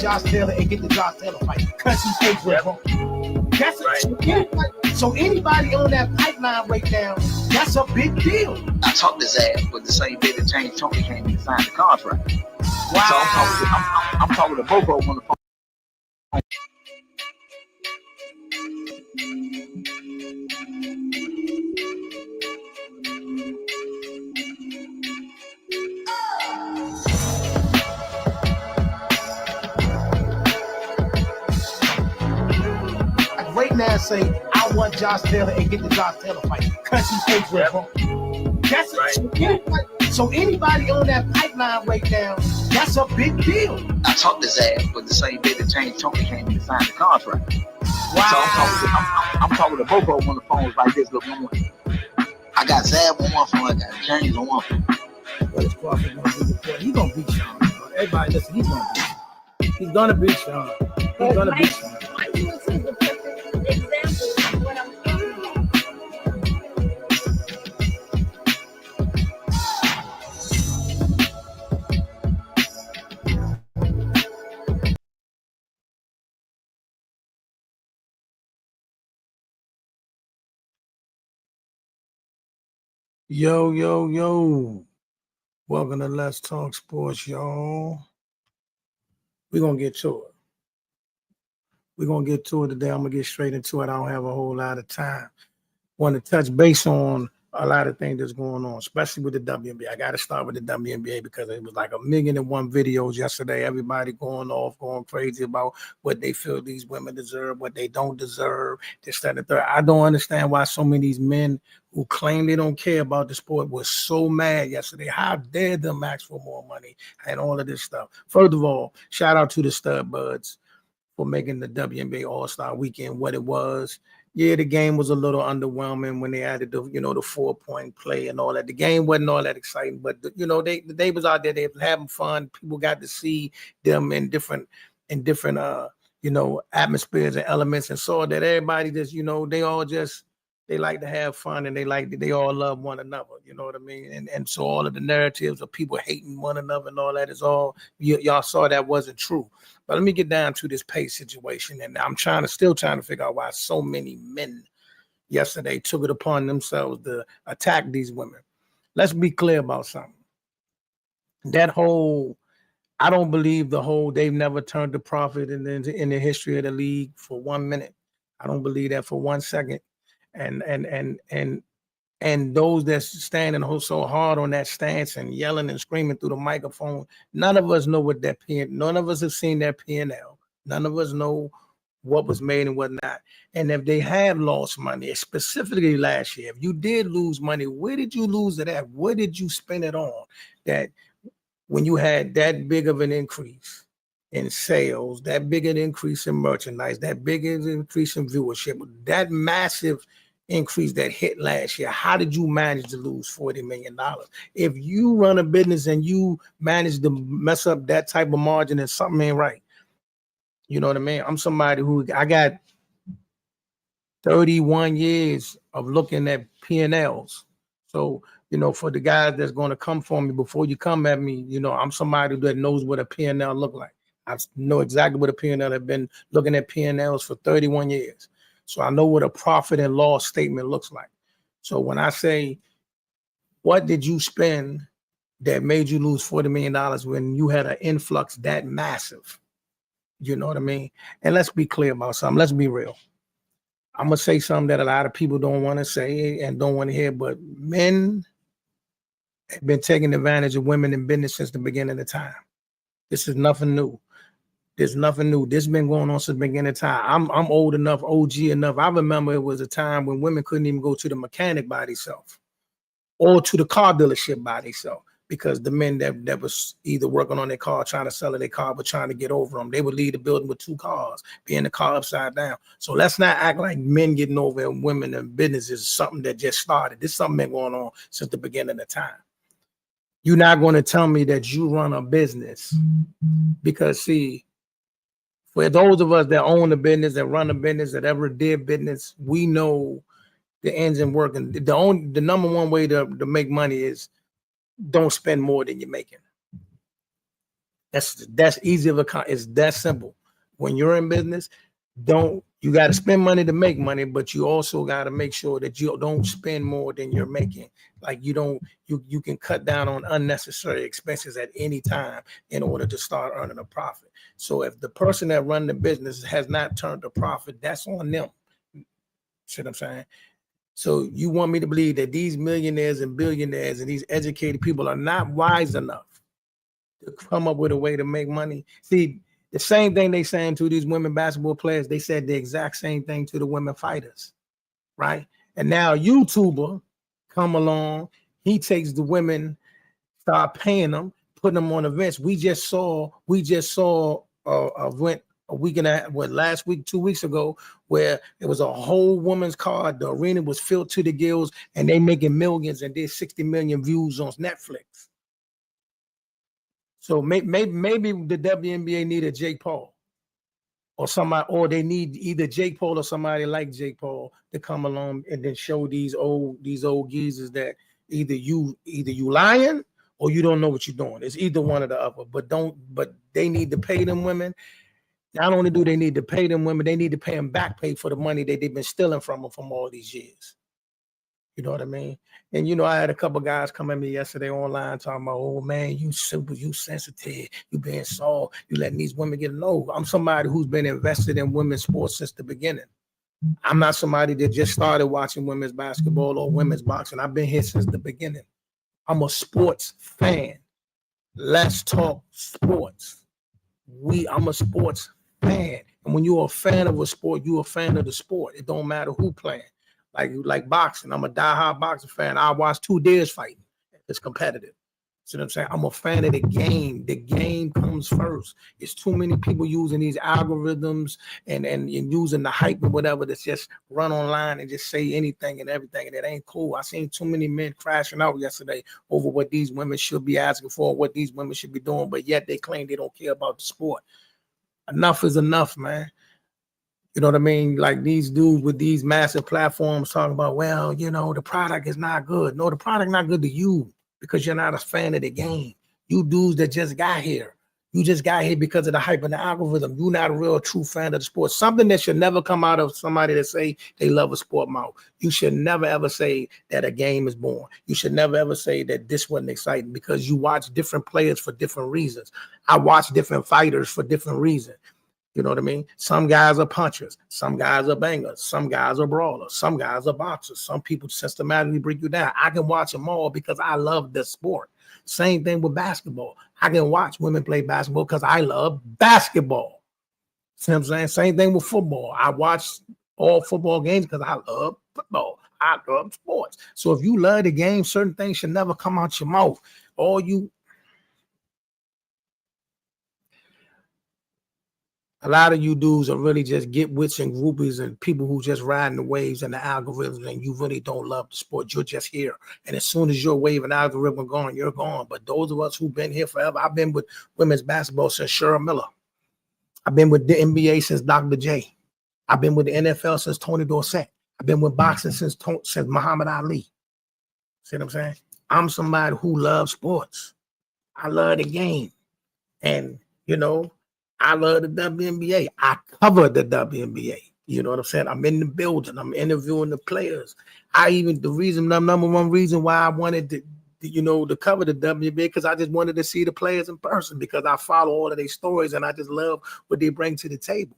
Josh Taylor and get the Josh Taylor fight because he's April. That's right. So anybody on that pipeline right now, that's a big deal. I talked his ass, but the same day that James Tony came and signed the contract. Wow. So I'm talking to both of them on the phone. Right now say, I want Josh Taylor and get the Josh Taylor fight because he's April. That's right. So anybody on that pipeline right now, that's a big deal. I talked his ass, but the same day that James Tony came and signed the contract. Wow. So I'm talking to both of them on the phones like this. Look, I got Zab on one phone, I got James on one phone. Well, it's Crawford gonna do the play. He's gonna beat Sean. Everybody listen, he's gonna beat Sean. He's gonna beat Sean. He's gonna beat Sean. Yo. Welcome to Let's Talk Sports, y'all. We're going to get to it. We're going to get to it today. I'm going to get straight into it. I don't have a whole lot of time. Want to touch base on a lot of things that's going on, especially with the WNBA. I got to start with the WNBA because it was like 1,000,001 videos yesterday. Everybody going off, going crazy about what they feel these women deserve, what they don't deserve, this, that, and the third. I don't understand why so many of these men who claim they don't care about the sport were so mad yesterday. How dare them ask for more money and all of this stuff. First of all, shout out to the Stud Buds for making the WNBA All-Star Weekend what it was. Yeah, the game was a little underwhelming when they added the 4-point play and all that. The game wasn't all that exciting, but they was out there, they were having fun. People got to see them in different atmospheres and elements, and saw that everybody just, they like to have fun, and they all love one another. You know what I mean? And so all of the narratives of people hating one another and all that is all y'all saw that wasn't true. But let me get down to this pay situation, and I'm still trying to figure out why so many men yesterday took it upon themselves to attack these women. Let's be clear about something. I don't believe they've never turned a profit in the history of the league for 1 minute. I don't believe that for 1 second. And those that's standing so hard on that stance and yelling and screaming through the microphone, none of us know what that none of us have seen that P&L. None of us know what was made and what not. And if they have lost money, specifically last year, if you did lose money, where did you lose it at? What did you spend it on? That when you had that big of an increase in sales, that big an increase in merchandise, that big an increase in viewership, that massive increase that hit last year, how did you manage to lose $40 million? If you run a business and you manage to mess up that type of margin, then something ain't right. You know what I mean? I'm somebody I got 31 years of looking at P&Ls. So, for the guys that's going to come for me, before you come at me, I'm somebody that knows what a P&L look like. I know exactly what a P&L. I've been looking at P&Ls for 31 years. So I know what a profit and loss statement looks like. So when I say, what did you spend that made you lose $40 million when you had an influx that massive? You know what I mean? And let's be clear about something. Let's be real. I'm going to say something that a lot of people don't want to say and don't want to hear, but men have been taking advantage of women in business since the beginning of time. This is nothing new. There's nothing new. This has been going on since the beginning of time. I'm old enough, OG enough. I remember it was a time when women couldn't even go to the mechanic by themselves or to the car dealership by themselves because the men that was either working on their car, trying to sell their car, but trying to get over them. They would leave the building with 2 cars, be in the car upside down. So let's not act like men getting over and women in business is something that just started. This is something been going on since the beginning of time. You're not going to tell me that you run a business because, see, for those of us that own a business, that run a business, that ever did business, we know the ends and working. The number one way to make money is don't spend more than you're making. That's easy of a. It's that simple. When you're in business, you got to spend money to make money, but you also got to make sure that you don't spend more than you're making. Like you can cut down on unnecessary expenses at any time in order to start earning a profit. So if the person that run the business has not turned a profit, that's on them. See what I'm saying? So you want me to believe that these millionaires and billionaires and these educated people are not wise enough to come up with a way to make money? See, the same thing they saying to these women basketball players, they said the exact same thing to the women fighters, right? And now a YouTuber come along, he takes the women, start paying them, putting them on events. We just saw went a week and last week, 2 weeks ago, where it was a whole woman's card. The arena was filled to the gills, and they making millions and did 60 million views on Netflix. So maybe the WNBA needed Jake Paul or somebody, or they need either Jake Paul or somebody like Jake Paul to come along and then show these old geezers that either you lying or you don't know what you're doing. It's either one or the other. But they need to pay them women. Not only do they need to pay them women, they need to pay them back pay for the money that they've been stealing from them from all these years. You know what I mean? And, I had a couple guys come at me yesterday online talking about, oh, man, you simple, you sensitive, you being soft, you letting these women get low. I'm somebody who's been invested in women's sports since the beginning. I'm not somebody that just started watching women's basketball or women's boxing. I've been here since the beginning. I'm a sports fan. Let's talk sports. I'm a sports fan. And when you're a fan of a sport, you're a fan of the sport. It don't matter who playing. Like boxing, I'm a diehard boxing fan. I watch 2 days fighting. It's competitive. See what I'm saying? I'm a fan of the game. The game comes first. It's too many people using these algorithms and using the hype and whatever that's just run online and just say anything and everything. And it ain't cool. I seen too many men crashing out yesterday over what these women should be asking for, what these women should be doing, but yet they claim they don't care about the sport. Enough is enough, man. You know what I mean? Like these dudes with these massive platforms talking about, well, the product is not good. No, the product not good to you because you're not a fan of the game. You dudes that just got here. You just got here because of the hype and the algorithm. You're not a real true fan of the sport. Something that should never come out of somebody that say they love a sport mouth. You should never ever say that a game is boring. You should never ever say that this wasn't exciting because you watch different players for different reasons. I watch different fighters for different reasons. You know what I mean? Some guys are punchers. Some guys are bangers. Some guys are brawlers. Some guys are boxers. Some people systematically break you down. I can watch them all because I love the sport. Same thing with basketball. I can watch women play basketball because I love basketball. See what I'm saying? Same thing with football. I watch all football games because I love football. I love sports. So if you love the game, certain things should never come out your mouth. A lot of you dudes are really just get-wits and groupies and people who just riding the waves and the algorithms, and you really don't love the sport. You're just here. And as soon as your wave and algorithm gone, you're gone. But those of us who've been here forever, I've been with women's basketball since Cheryl Miller. I've been with the NBA since Dr. J. I've been with the NFL since Tony Dorsett. I've been with boxing since Muhammad Ali. See what I'm saying? I'm somebody who loves sports. I love the game. And, I love the WNBA. I cover the WNBA. You know what I'm saying? I'm in the building. I'm interviewing the players. The number one reason why I wanted to cover the WNBA, because I just wanted to see the players in person because I follow all of their stories and I just love what they bring to the table.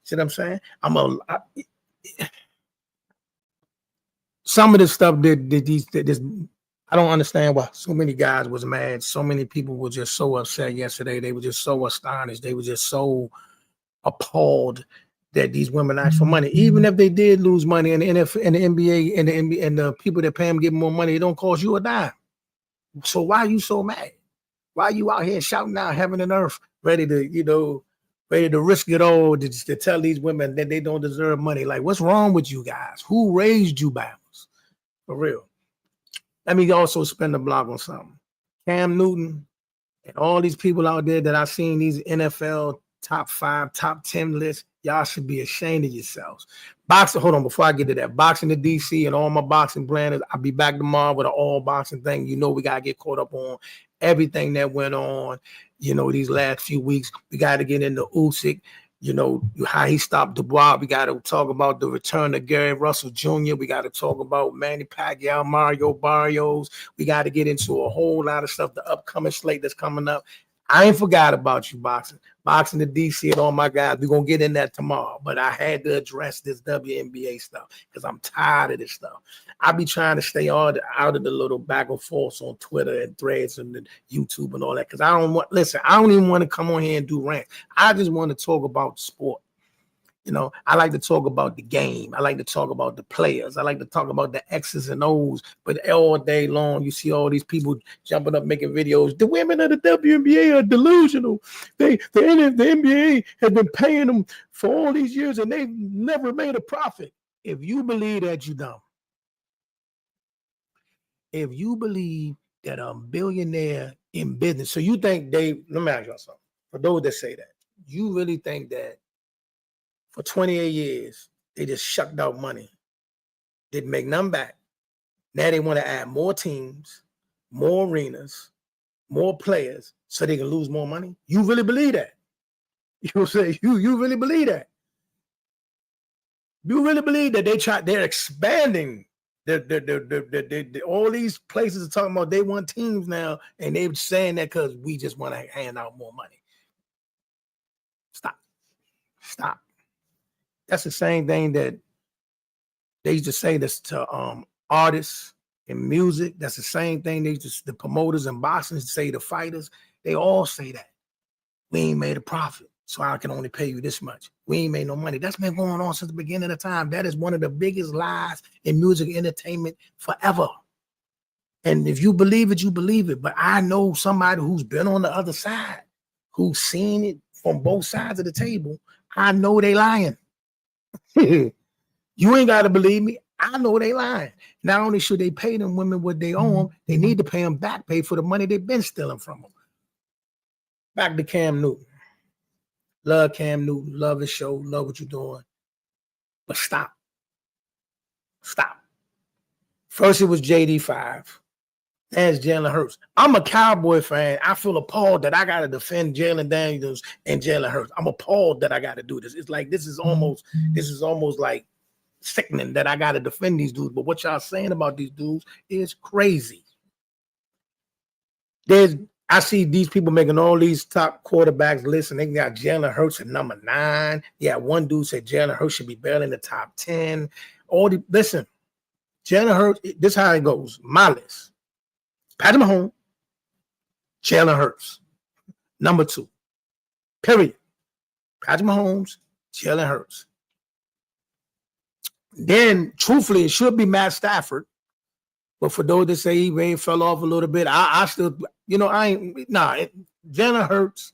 See what I'm saying? Some of the stuff that I don't understand why so many guys was mad. So many people were just so upset yesterday. They were just so astonished. They were just so appalled that these women asked for money. Even if they did lose money in the NFL, in the NBA, and the people that pay them get more money, it don't cost you a dime. So why are you so mad? Why are you out here shouting out heaven and earth, ready to risk it all to tell these women that they don't deserve money? Like, what's wrong with you guys? Who raised you backwards? For real. Let me also spend a block on something. Cam Newton and all these people out there that I've seen these NFL top 5, top 10 lists, y'all should be ashamed of yourselves. Hold on, before I get to that. Boxing to DC and all my boxing branders, I'll be back tomorrow with an all boxing thing. We got to get caught up on. everything that went on, these last few weeks. We got to get into Usyk, how he stopped Dubois. We got to talk about the return of Gary Russell Jr. We got to talk about Manny Pacquiao, Mario Barrios. We got to get into a whole lot of stuff, the upcoming slate that's coming up. I ain't forgot about you, boxing. Boxing the DC and all my guys. We're going to get in that tomorrow. But I had to address this WNBA stuff because I'm tired of this stuff. I be trying to stay out of the little back and forth on Twitter and Threads and the YouTube and all that because I don't even want to come on here and do rants. I just want to talk about sport. I like to talk about the game. I like to talk about the players. I like to talk about the X's and O's. But all day long, you see all these people jumping up, making videos. The women of the WNBA are delusional. The NBA has been paying them for all these years, and they've never made a profit. If you believe that, you're dumb. If you believe that a billionaire in business, so you think let me ask y'all something. For those that say that, you really think that for 28 years, they just shucked out money, didn't make none back. Now they want to add more teams, more arenas, more players, so they can lose more money? You really believe that? You say you really believe that? You really believe that they're expanding? All these places are talking about they want teams now, and they're saying that because we just want to hand out more money. Stop. That's the same thing that they used to say this to artists in music. That's the same thing the promoters and boxing say to fighters. They all say that. We ain't made a profit, so I can only pay you this much. We ain't made no money. That's been going on since the beginning of time. That is one of the biggest lies in music entertainment forever. And if you believe it, you believe it. But I know somebody who's been on the other side, who's seen it from both sides of the table. I know they lying. You ain't got to believe me. I know they lying. Not only should they pay them women what they owe them, they need to pay them back pay for the money they've been stealing from them. Back to Cam Newton. Love Cam Newton. Love his show. Love what you're doing. But stop. First it was JD5. Now it's Jalen Hurts. I'm a Cowboy fan. I feel appalled that I got to defend Jalen Daniels and Jalen Hurts. I'm appalled that I got to do this. It's like this is almost like sickening that I got to defend these dudes. But what y'all saying about these dudes is crazy. I see these people making all these top quarterbacks lists, and they got Jalen Hurts at number 9. Yeah, one dude said Jalen Hurts should be barely in the top 10. Listen, Jalen Hurts, this is how it goes. My list. Patrick Mahomes, Jalen Hurts, number 2. Period. Patrick Mahomes, Jalen Hurts. Then, truthfully, it should be Matt Stafford. But for those that say he may fell off a little bit, I still, Jalen Hurts,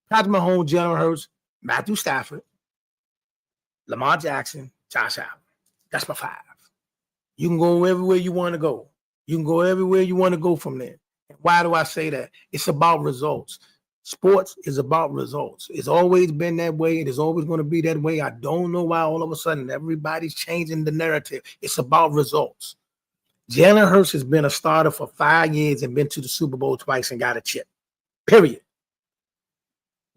Patrick Mahomes, Jalen Hurts, Matthew Stafford, Lamar Jackson, Josh Allen. That's my 5. You can go everywhere you want to go. You can go everywhere you want to go from there. Why do I say that? It's about results. Sports is about results. It's always been that way. It is always going to be that way. I don't know why all of a sudden everybody's changing the narrative. It's about results. Jalen Hurts has been a starter for 5 years and been to the Super Bowl twice and got a chip. Period.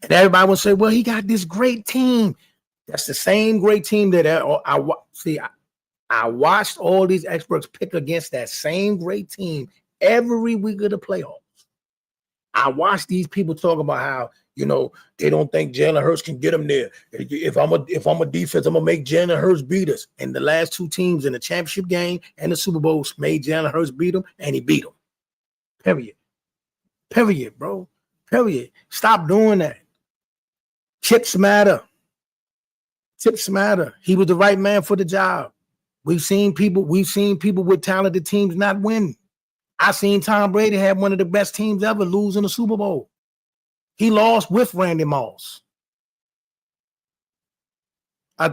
And everybody will say, well, he got this great team. That's the same great team that I watched all these experts pick against that same great team every week of the playoffs. I watched these people talk about how, they don't think Jalen Hurts can get them there. If I'm a defense, I'm going to make Jalen Hurts beat us. And the last 2 teams in the championship game and the Super Bowl made Jalen Hurts beat them, and he beat them. Period, bro. Period. Stop doing that. Chips matter. He was the right man for the job. We've seen people with talented teams not win. I seen Tom Brady have one of the best teams ever lose in the Super Bowl. He lost with Randy Moss.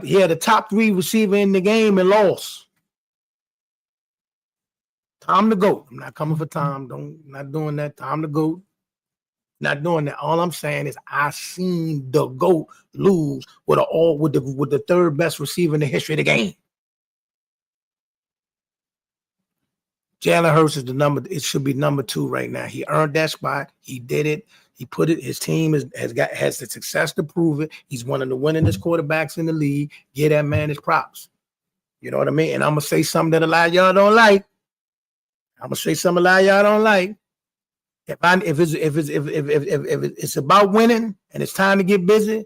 He had a top 3 receiver in the game and lost. Tom the GOAT. I'm not coming for Tom. Not doing that. Tom the GOAT. Not doing that. All I'm saying is I seen the GOAT lose with the 3rd best receiver in the history of the game. Jalen Hurts is the number. It should be number 2 right now. He earned that spot. He did it. He put it. His team has the success to prove it. He's one of the winningest quarterbacks in the league. Get that man his props. You know what I mean? And I'm gonna say something that a lot of y'all don't like. If it's about winning and it's time to get busy,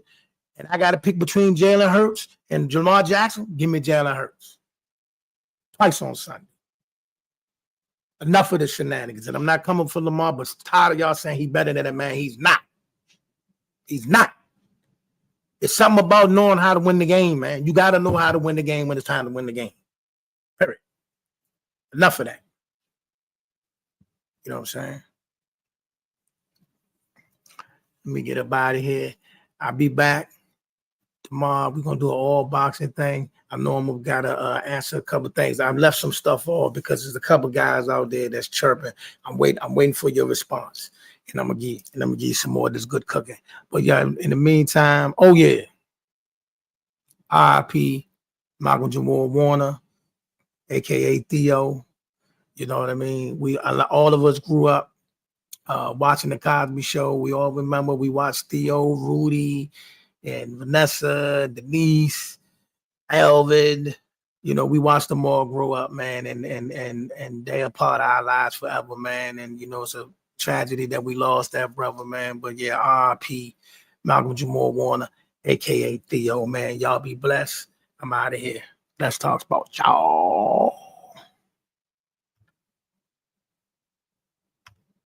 and I got to pick between Jalen Hurts and Lamar Jackson, give me Jalen Hurts. Twice on Sunday. Enough of the shenanigans. And I'm not coming for Lamar, but tired of y'all saying he's better than that man. He's not. He's not. It's something about knowing how to win the game, man. You got to know how to win the game when it's time to win the game. Period. Enough of that. You know what I'm saying? Let me get up out of here. I'll be back tomorrow. We're going to do an all boxing thing. I know I'm got to answer a couple of things. I've left some stuff off because there's a couple of guys out there that's chirping. I'm waiting for your response. And I'm gonna give you some more of this good cooking. But yeah, in the meantime, oh yeah. R.I.P. Malcolm Jamal Warner, aka Theo. You know what I mean? All of us grew up watching the Cosby Show. We all remember we watched Theo, Rudy, and Vanessa, Denise, Elvin. You know, we watched them all grow up, man, and they're a part of our lives forever, man. And you know, it's a tragedy that we lost that brother, man. But yeah, R.I.P. Malcolm Jamal Warner, aka Theo, man. Y'all be blessed. I'm out of here. Let's talk about y'all.